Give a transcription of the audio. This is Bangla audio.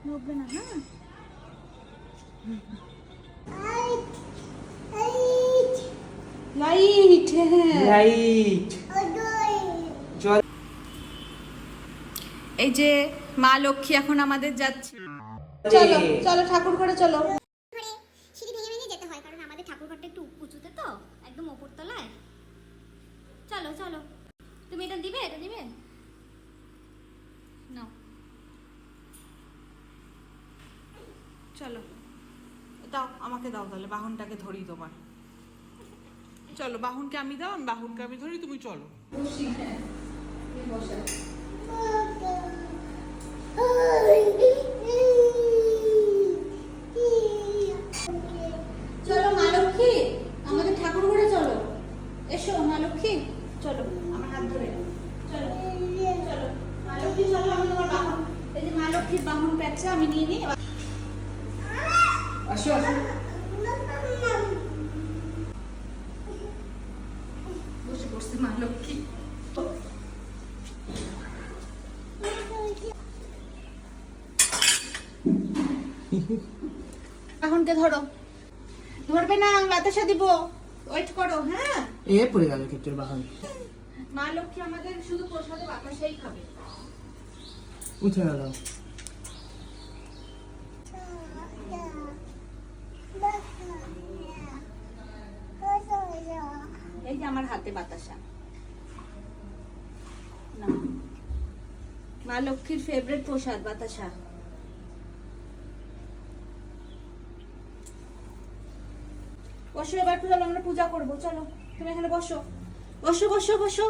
নড়বে না, হ্যাঁ? Light, light. এই যে মা লক্ষ্মী এখন আমাদের যাচ্ছে। চলো চলো ঠাকুর ঘরে চলো। সিঁড়ি ভেঙে ভেঙে যেতে হয় কারণ আমাদের ঠাকুর ঘরটা একটু উঁচুতে তো, একদম ওপর তলায়। চলো চলো, তুমি এটা দিবে, এটা দিবে নাও। চলো দাও, আমাকে দাও তাহলে, বাহনটাকে ধরি তোমার। চলো বাহনকে আমি দাও, আমি বাহনকে আমি ধরি, তুমি চলো। চলো মা লক্ষ্মী, আমাদের ঠাকুর ঘরে চলো। এসো মা লক্ষ্মী, চলো আমার হাত ধরে। চলো চলো মা লক্ষ্মী, চলো আমি তোমার বাহন, এই যে মা লক্ষ্মীর বাহন প্যাচটা আমি নিয়ে নিই। আসো আসো। বসে বসতে মা লক্ষ্মী। বাহনকে ধরো, ধরবে না, আমি বাতাসা দিব, ওয়েট করো। হ্যাঁ, এ পড়ে গেল ক্ষেত্রে বাহন। মা লক্ষ্মী আমাদের শুধু প্রসাদে বাতাসাই খাবে। উঠে গেল। এই যে আমার হাতে বাতাসা, না মা লক্ষ্মীর ফেভারিট প্রসাদ বাতাসা। বসো, এবার চলো আমরা পূজা করবো। চলো তুমি এখানে বসো, বসো বসো বসো।